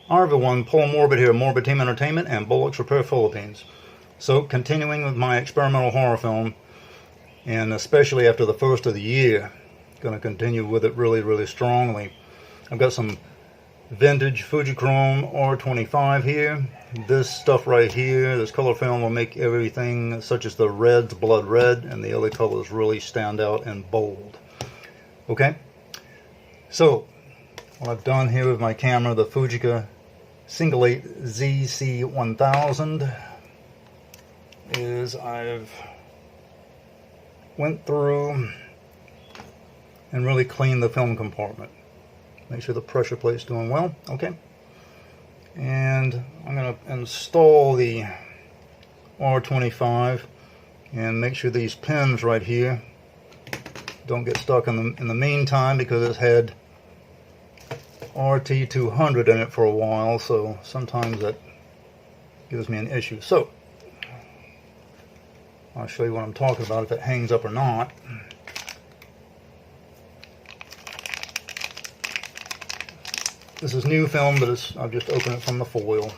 Hi everyone, Paul Morbid here, Morbid Team Entertainment and Bullocks Repair Philippines. So, continuing with my experimental horror film, and especially after the first of the year, going to continue with it really strongly. I've got some vintage Fujichrome R25 here. This stuff right here, this color film will make everything, such as the reds, blood red, and the other colors really stand out and bold. Okay? So, what I've done here with my camera, the Fujica Single 8 ZC1000, is I've went through and really cleaned the film compartment. Make sure the pressure plate's doing well. Okay. And I'm going to install the R25 and make sure these pins right here don't get stuck in the meantime, because it's had RT200 in it for a while, so sometimes that gives me an issue. So I'll show you what I'm talking about, if it hangs up or not. This is new film, but I've just opened it from the foil.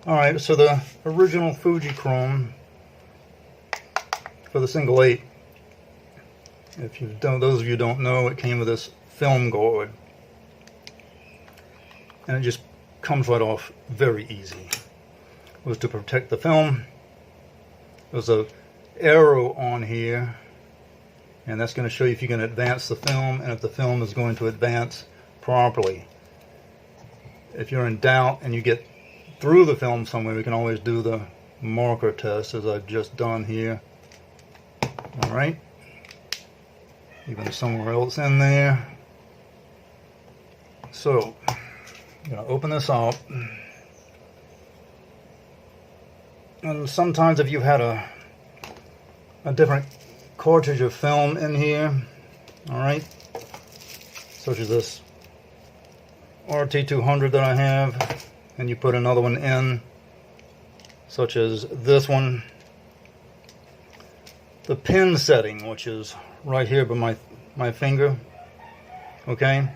Alright, so the original Fujichrome for the Single 8, if you don't, those of you who don't know, it came with this film guard. And it just comes right off very easy. It was to protect the film. There's a arrow on here, and that's going to show you if you can advance the film and if the film is going to advance properly. If you're in doubt and you get through the film somewhere, we can always do the marker test, as I've just done here. Alright, even somewhere else in there. So I'm going to open this up, and sometimes if you've had a different cartridge of film in here, alright, such as this RT200 that I have, and you put another one in, such as this one, the pin setting, which is right here by my finger, okay,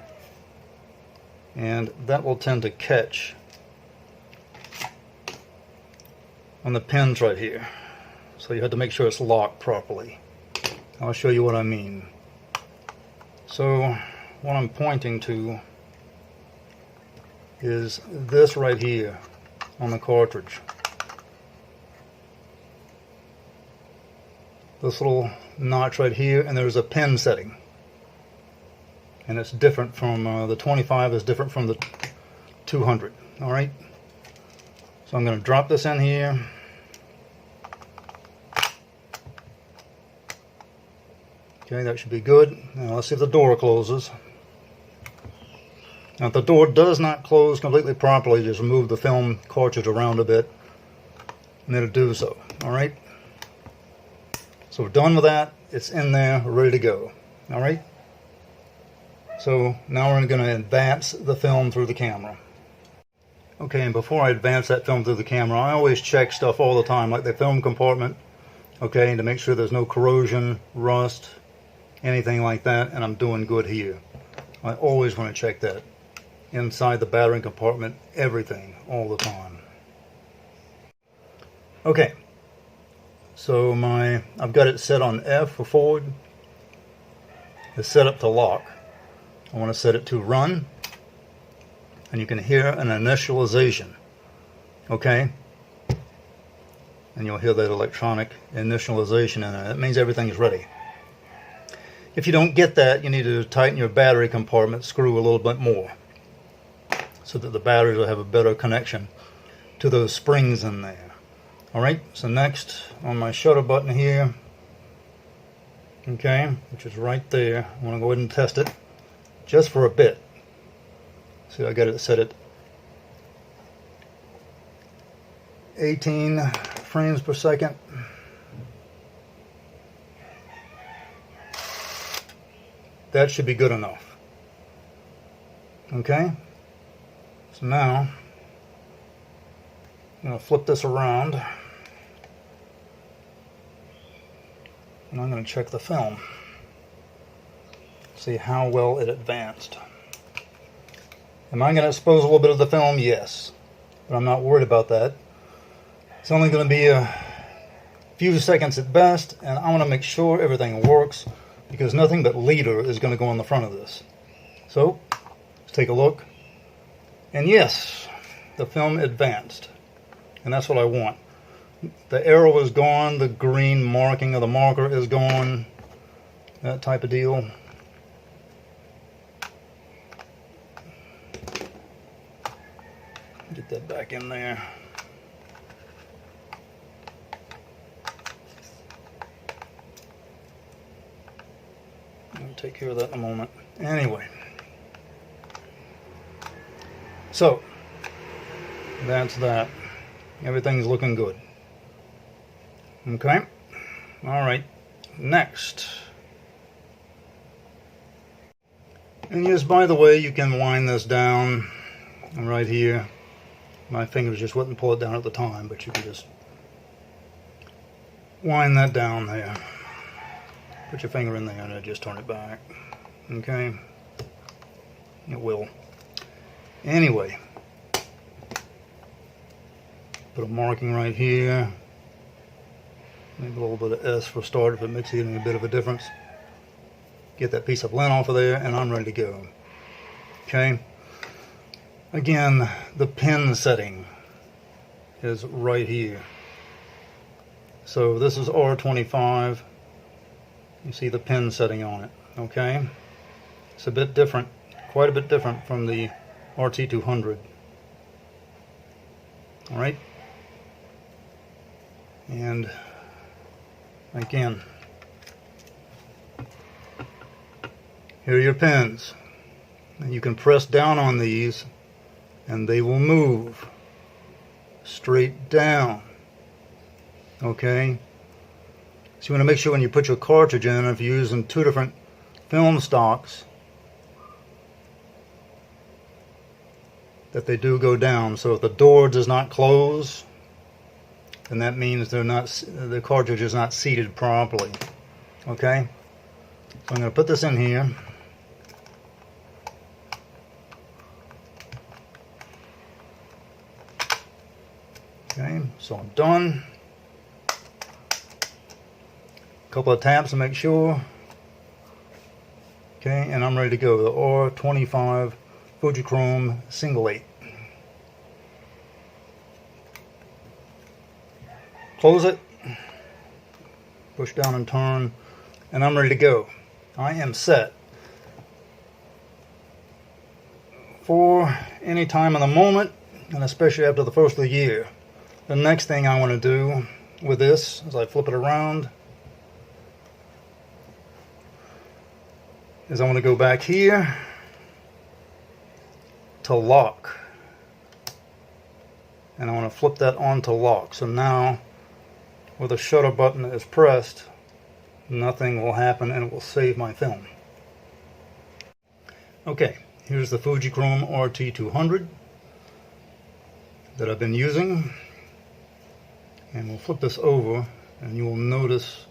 and that will tend to catch on the pins right here, so you have to make sure it's locked properly. I'll show you what I mean. So what I'm pointing to is this right here on the cartridge. This little notch right here, and there's a pin setting. And it's different from the 25 is different from the 200. Alright? So I'm going to drop this in here. Okay, that should be good. Now let's see if the door closes. Now if the door does not close completely properly, just move the film cartridge around a bit and it'll do so. Alright? So we're done with that. It's in there, ready to go. Alright? So now we're going to advance the film through the camera. Okay, and before I advance that film through the camera, I always check stuff all the time, like the film compartment, okay, to make sure there's no corrosion, rust, anything like that, and I'm doing good here. I always want to check that. Inside the battery compartment, everything, all the time. Okay, so I've got it set on F for forward. It's set up to lock. I want to set it to run, and you can hear an initialization, okay? And you'll hear that electronic initialization in it. That means everything's ready. If you don't get that, you need to tighten your battery compartment screw a little bit more, so that the batteries will have a better connection to those springs in there. Alright, so next on my shutter button here, okay, which is right there, I want to go ahead and test it just for a bit. See, I got it set at 18 frames per second. That should be good enough. Okay, so now I'm going to flip this around, and I'm going to check the film. See how well it advanced. Am I going to expose a little bit of the film? Yes. But I'm not worried about that. It's only going to be a few seconds at best, and I want to make sure everything works because nothing but leader is going to go on the front of this. So, let's take a look. And yes, the film advanced. And that's what I want. The arrow is gone, the green marking of the marker is gone, that type of deal. Get that back in there. I'll take care of that in a moment. Anyway. So, that's that. Everything's looking good. Okay. Alright. Next. And yes, by the way, you can wind this down right here. My fingers just wouldn't pull it down at the time, but you can just wind that down there. Put your finger in there and just turn it back. Okay? It will. Anyway. Put a marking right here. Maybe a little bit of S for start if it makes any bit of a difference. Get that piece of lint off of there and I'm ready to go. Okay. Again, the pin setting is right here. So this is R25. You see the pin setting on it. Okay. It's a bit different, quite a bit different from the RT200. Alright. And again, here are your pins. And you can press down on these and they will move straight down. Okay? So you want to make sure when you put your cartridge in, if you're using two different film stocks, that they do go down. So if the door does not close, then that means the cartridge is not seated properly. Okay? So I'm going to put this in here. Okay, so I'm done. A couple of taps to make sure. Okay, and I'm ready to go. The R25 Fujichrome single 8. Close it. Push down and turn. And I'm ready to go. I am set for any time in the moment, and especially after the first of the year. The next thing I want to do with this, as I flip it around, is I want to go back here to lock. And I want to flip that on to lock. So now, where the shutter button is pressed, nothing will happen and it will save my film. Okay, here's the Fujichrome RT200 that I've been using. And we'll flip this over and you will notice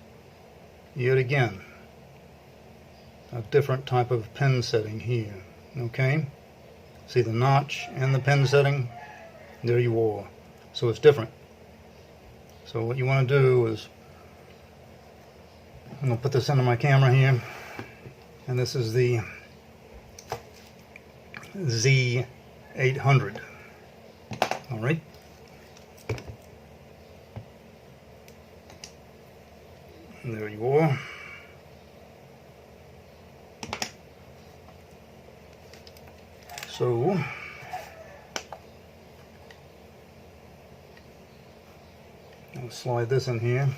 yet again a different type of pen setting here. Okay? See the notch and the pen setting? There you are. So it's different. So what you want to do is, I'm going to put this into my camera here, and this is the Z800. Alright? And there you are. So, I'll slide this in here.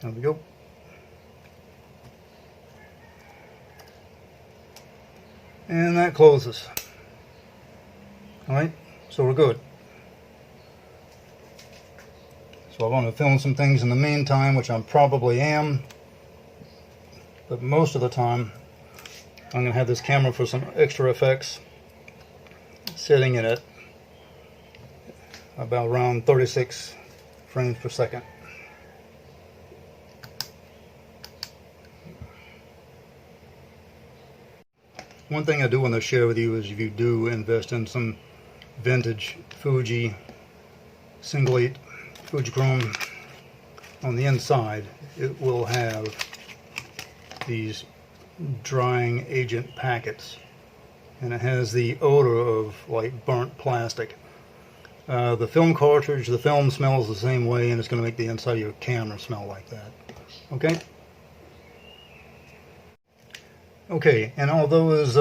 There we go. And that closes. Alright, so we're good. So I'm going to film some things in the meantime, which I probably am. But most of the time, I'm going to have this camera for some extra effects, setting it at about around 36 frames per second. One thing I do want to share with you is if you do invest in some vintage Fuji single 8 Fujichrome, on the inside it will have these drying agent packets, and it has the odor of like burnt plastic. The film cartridge, the film smells the same way, and it's going to make the inside of your camera smell like that. Okay? Okay, and although, as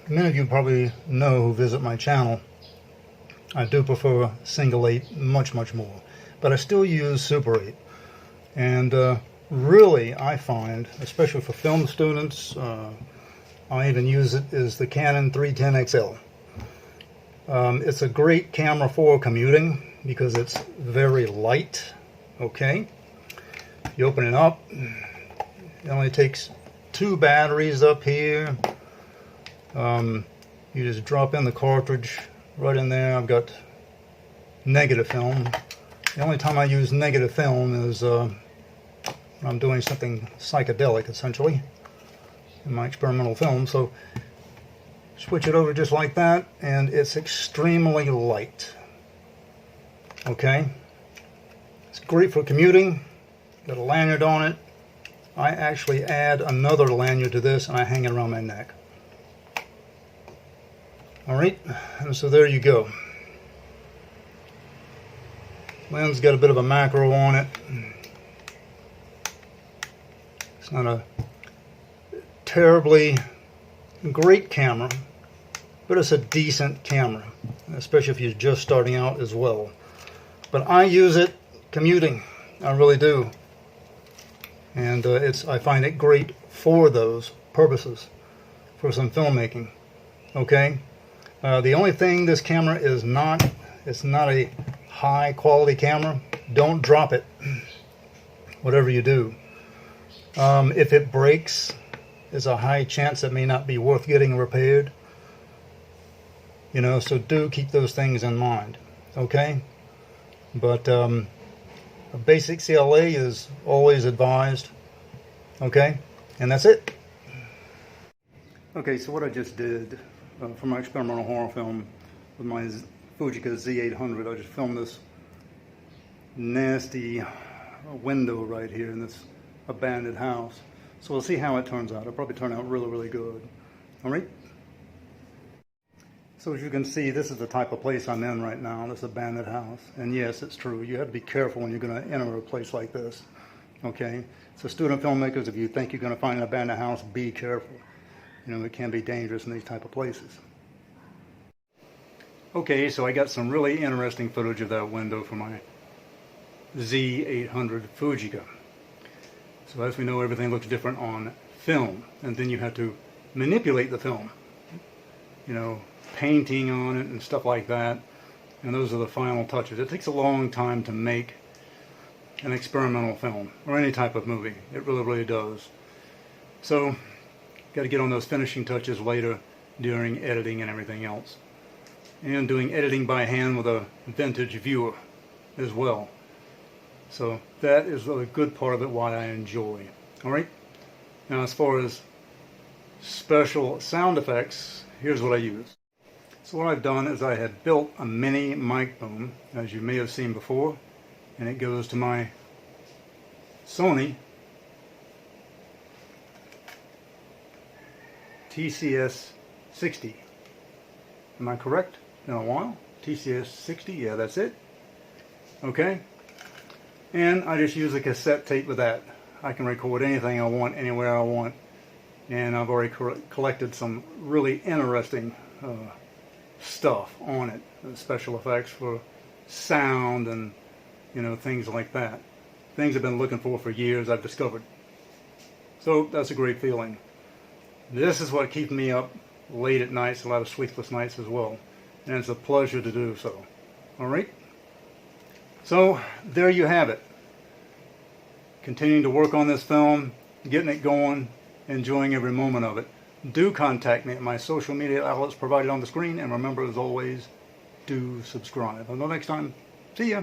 many of you probably know who visit my channel, I do prefer single 8 much more. But I still use Super 8. And really, I find, especially for film students, I even use it as the Canon 310 XL. It's a great camera for commuting because it's very light. Okay? You open it up, it only takes 2 batteries up here. You just drop in the cartridge right in there. I've got negative film. The only time I use negative film is when I'm doing something psychedelic, essentially, in my experimental film. So switch it over just like that, and it's extremely light. Okay? It's great for commuting. Got a lanyard on it. I actually add another lanyard to this and I hang it around my neck. Alright, and so there you go. Lens got a bit of a macro on it. It's not a terribly great camera, but it's a decent camera, especially if you're just starting out as well. But I use it commuting, I really do. And I find it great for those purposes, for some filmmaking. Okay? The only thing this camera is not, it's not a high quality camera. Don't drop it, whatever you do. If it breaks, there's a high chance it may not be worth getting repaired. You know, so do keep those things in mind. Okay? But a basic CLA is always advised. Okay? And that's it. Okay, so what I just did for my experimental horror film with my Fujica Z800, I just filmed this nasty window right here in this abandoned house. So we'll see how it turns out. It'll probably turn out really good. Alright? So as you can see, this is the type of place I'm in right now, this abandoned house. And yes, it's true. You have to be careful when you're going to enter a place like this. Okay? So student filmmakers, if you think you're going to find an abandoned house, be careful. You know, it can be dangerous in these type of places. Okay, so I got some really interesting footage of that window from my Z800 Fujica. So as we know, everything looks different on film, and then you have to manipulate the film. You know, painting on it and stuff like that, and those are the final touches. It takes a long time to make an experimental film, or any type of movie. It really does. So, got to get on those finishing touches later during editing and everything else. And doing editing by hand with a vintage viewer as well. So that is a good part of it, why I enjoy. Alright? Now as far as special sound effects, here's what I use. So what I've done is I had built a mini mic boom, as you may have seen before, and it goes to my Sony TCS 60. Am I correct? Been a while. TCS 60, yeah, that's it. Okay. And I just use a cassette tape with that. I can record anything I want, anywhere I want. And I've already collected some really interesting stuff on it. Special effects for sound and, you know, things like that. Things I've been looking for years, I've discovered. So that's a great feeling. This is what keeps me up late at nights, a lot of sleepless nights as well. And it's a pleasure to do so. Alright? So, there you have it. Continuing to work on this film, getting it going, enjoying every moment of it. Do contact me at my social media outlets provided on the screen, and remember, as always, do subscribe. Until next time, see ya!